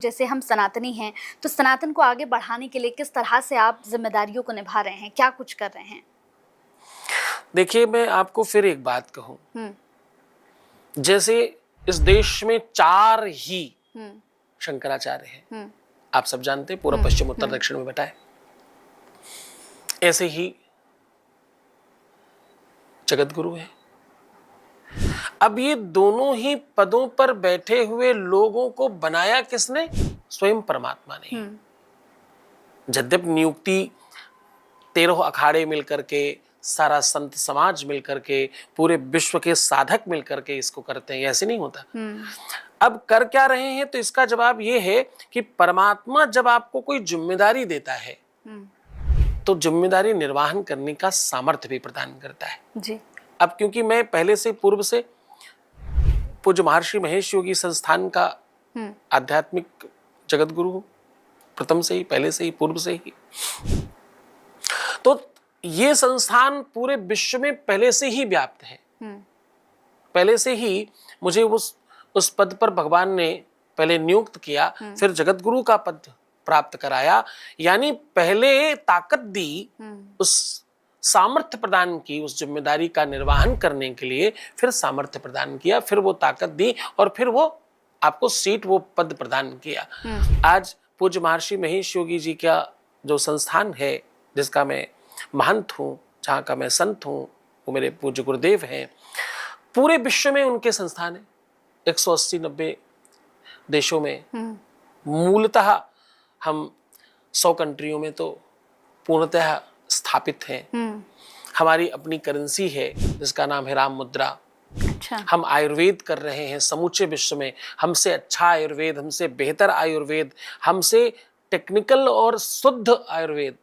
जैसे हम सनातनी हैं, तो सनातन को आगे बढ़ाने के लिए किस तरह से आप जिम्मेदारियों को निभा रहे हैं, क्या कुछ कर रहे हैं? देखिए, मैं आपको फिर एक बात कहूं, जैसे इस देश में 4 ही शंकराचार्य हैं। आप सब जानते हैं, पूर्व पश्चिम उत्तर दक्षिण में बटा है। ऐसे ही जगत गुरु है। अब ये दोनों ही पदों पर बैठे हुए लोगों को बनाया किसने? स्वयं परमात्मा ने। यद्यप नियुक्ति 13 अखाड़े मिलकर के, सारा संत समाज मिलकर के, पूरे विश्व के साधक मिलकर के इसको करते हैं, ऐसे नहीं होता। अब कर क्या रहे हैं? तो इसका जवाब ये है कि परमात्मा जब आपको कोई जिम्मेदारी देता है तो जिम्मेदारी निर्वहन करने का सामर्थ्य भी प्रदान करता है जी। अब क्योंकि मैं पहले से पूर्व से पूज्य महर्षि महेश योगी संस्थान का आध्यात्मिक जगत गुरु हूं, प्रथम से ही, पहले से ही, पूर्व से ही, तो ये संस्थान पूरे विश्व में पहले से ही व्याप्त है। पहले से ही मुझे उस पद पर भगवान ने पहले नियुक्त किया, फिर जगत गुरु का पद प्राप्त कराया, यानी पहले ताकत दी, उस सामर्थ्य प्रदान की, उस जिम्मेदारी का निर्वहन करने के लिए फिर सामर्थ्य प्रदान किया, फिर वो ताकत दी और फिर वो आपको सीट, वो पद प्रदान किया। आज पूज्य महर्षि महेश योगी जी का जो संस्थान है, जिसका मैं महंत हूं, जहां का मैं संत हूं, वो मेरे पूज्य गुरुदेव हैं। पूरे विश्व में उनके संस्थान है, 180-90 देशों में। मूलतः हम 100 कंट्रियों में तो पूर्णतः स्थापित हैं। हमारी अपनी करेंसी है जिसका नाम है राम मुद्रा। अच्छा। हम आयुर्वेद कर रहे हैं समूचे विश्व में। हमसे अच्छा आयुर्वेद, हमसे बेहतर आयुर्वेद, हमसे टेक्निकल और शुद्ध आयुर्वेद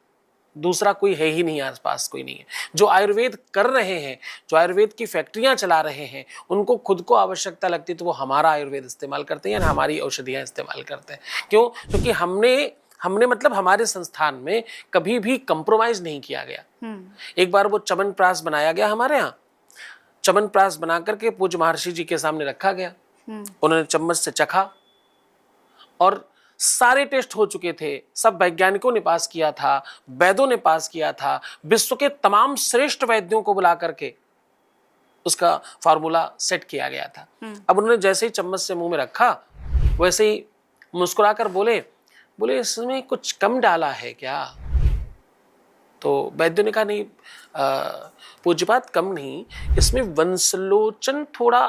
दूसरा कोई है ही नहीं, आसपास कोई नहीं है। जो आयुर्वेद कर रहे हैं, जो आयुर्वेद की फैक्ट्रियां चला रहे हैं, उनको खुद को आवश्यकता लगती है तो वो हमारा आयुर्वेद इस्तेमाल करते हैं या हमारी औषधियां इस्तेमाल करते हैं। क्यों? क्योंकि हमने मतलब हमारे संस्थान में कभी भी कंप्रोमाइज नहीं किया गया। एक बार वो च्यवनप्राश बनाया गया हमारे यहाँ, च्यवनप्राश बना करके पूज्य महर्षि जी के सामने रखा गया। उन्होंने चम्मच से चखा और सारे टेस्ट हो चुके थे, सब वैज्ञानिकों ने पास किया था, वैद्यों ने पास किया था, विश्व के तमाम श्रेष्ठ वैद्यों को बुला करके उसका फार्मूला सेट किया गया था। अब उन्होंने जैसे ही चम्मच से मुंह में रखा, वैसे ही मुस्कुराकर बोले इसमें कुछ कम डाला है क्या? तो वैद्यों ने कहा नहीं पूज्यपात, कम नहीं, इसमें वंशलोचन थोड़ा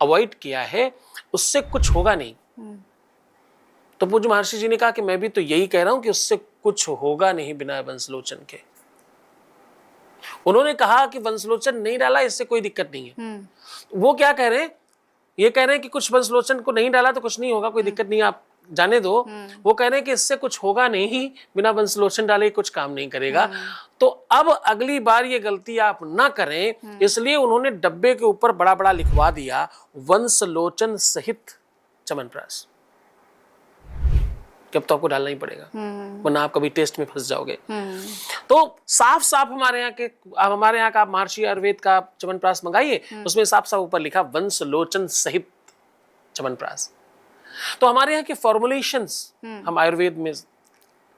अवॉइड किया है, उससे कुछ होगा नहीं। तो पूज्य महर्षि जी ने कहा कि मैं भी तो यही कह रहा हूं कि उससे कुछ होगा नहीं बिना वंशलोचन के। उन्होंने कहा कि वंशलोचन नहीं डाला, इससे कोई दिक्कत नहीं है। वो क्या कह रहे हैं? ये कह रहे हैं कि कुछ वंशलोचन को नहीं डाला तो कुछ नहीं होगा, कोई दिक्कत नहीं, आप जाने दो। वो कह रहे हैं कि इससे कुछ होगा नहीं, बिना वंशलोचन डाले कुछ काम नहीं करेगा। तो अब अगली बार ये गलती आप ना करें, इसलिए उन्होंने डब्बे के ऊपर बड़ा बड़ा लिखवा दिया, वंशलोचन सहित च्यवनप्राश। अब तो आपको डालना ही पड़ेगा, वरना आप कभी टेस्ट में फंस जाओगे। तो साफ साफ हमारे यहाँ का महर्षि आयुर्वेद का च्यवनप्राश मंगाइए, उसमें साफ साफ ऊपर लिखा वंशलोचन सहित च्यवनप्राश। तो हमारे यहाँ के फॉर्मुलेशंस हम आयुर्वेद में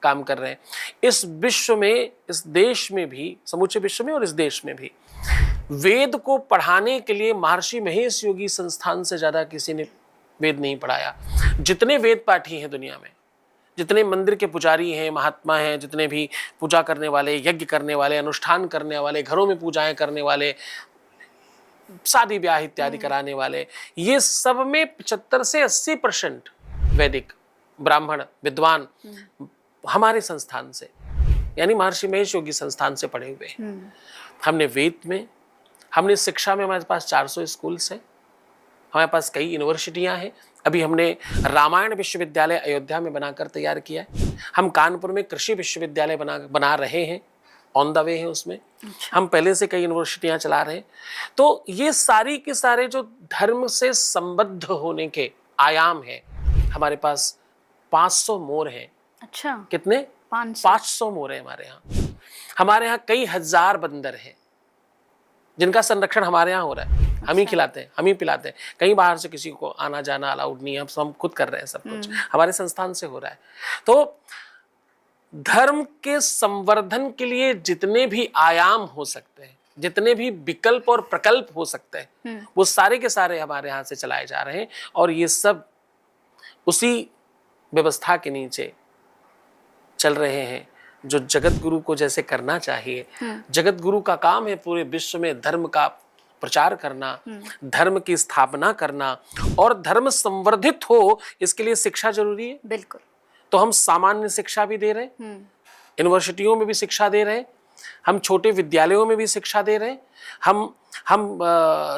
काम कर रहे हैं। इस विश्व में, इस देश में भी, समूचे विश्व में और इस देश में भी वेद को पढ़ाने के लिए महर्षि महेश योगी संस्थान से ज्यादा किसी ने वेद नहीं पढ़ाया। जितने वेद पाठी हैं दुनिया में, जितने मंदिर के पुजारी हैं, महात्मा हैं, जितने भी पूजा करने वाले, यज्ञ करने वाले, अनुष्ठान करने वाले, घरों में पूजाएं करने वाले, शादी ब्याह इत्यादि कराने वाले, ये सब में 75 से 80% वैदिक ब्राह्मण विद्वान हमारे संस्थान से, यानी महर्षि महेश योगी संस्थान से पढ़े हुए हैं। हमने वेद में, हमने शिक्षा में, हमारे पास 400 स्कूल्स हैं, हमारे पास कई यूनिवर्सिटियां हैं। अभी हमने रामायण विश्वविद्यालय अयोध्या में बनाकर तैयार किया है। हम कानपुर में कृषि विश्वविद्यालय बना रहे हैं, ऑन द वे है उसमें। हम पहले से कई यूनिवर्सिटियां चला रहे हैं। तो ये सारी के सारे जो धर्म से संबद्ध होने के आयाम हैं, हमारे पास 500 मोर हैं। अच्छा, कितने? 500 मोर हैं हमारे यहाँ। हमारे यहाँ कई हजार बंदर हैं जिनका संरक्षण हमारे यहाँ हो रहा है। हम ही खिलाते हैं, हम ही पिलाते हैं। कहीं बाहर से किसी को आना जाना अलाउड नहीं है, हम खुद कर रहे हैं सब कुछ, हमारे संस्थान से हो रहा है। तो धर्म के संवर्धन के लिए जितने भी आयाम हो सकते हैं, जितने भी विकल्प और प्रकल्प हो सकते हैं, वो सारे के सारे हमारे यहाँ से चलाए जा रहे हैं। और ये सब उसी व्यवस्था के नीचे चल रहे हैं जो जगत गुरु को जैसे करना चाहिए। जगत गुरु का काम है पूरे विश्व में धर्म का प्रचार करना, धर्म की स्थापना करना, और धर्म संवर्धित हो इसके लिए शिक्षा जरूरी है। बिल्कुल। तो हम सामान्य शिक्षा भी दे रहे हैं, यूनिवर्सिटियों में भी शिक्षा दे रहे हैं, हम छोटे विद्यालयों में भी शिक्षा दे रहे हैं, हम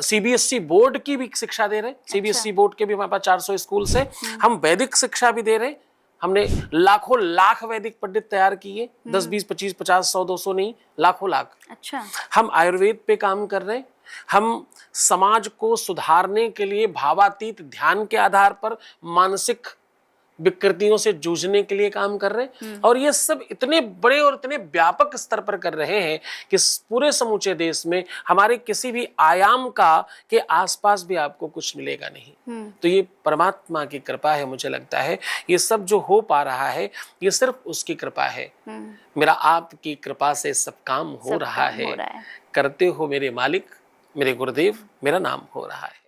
सीबीएसई बोर्ड की भी शिक्षा दे रहे हैं। सीबीएसई बोर्ड के भी हमारे पास 400 स्कूल से हम वैदिक शिक्षा भी दे रहे हैं। हमने लाखों लाख वैदिक पंडित तैयार किए, 10 20 25 50 100 200 नहीं, लाखों लाख। अच्छा। हम आयुर्वेद पे काम कर रहे हैं, हम समाज को सुधारने के लिए भावातीत ध्यान के आधार पर मानसिक विकृतियों से जूझने के लिए काम कर रहे हैं। और ये सब इतने बड़े और इतने व्यापक स्तर पर कर रहे हैं कि पूरे समूचे देश में हमारे किसी भी आयाम का के आसपास भी आपको कुछ मिलेगा नहीं। तो ये परमात्मा की कृपा है, मुझे लगता है ये सब जो हो पा रहा है ये सिर्फ उसकी कृपा है। मेरा आपकी कृपा से सब काम हो रहा है। करते हो मेरे मालिक, मेरे गुरुदेव, मेरा नाम हो रहा है।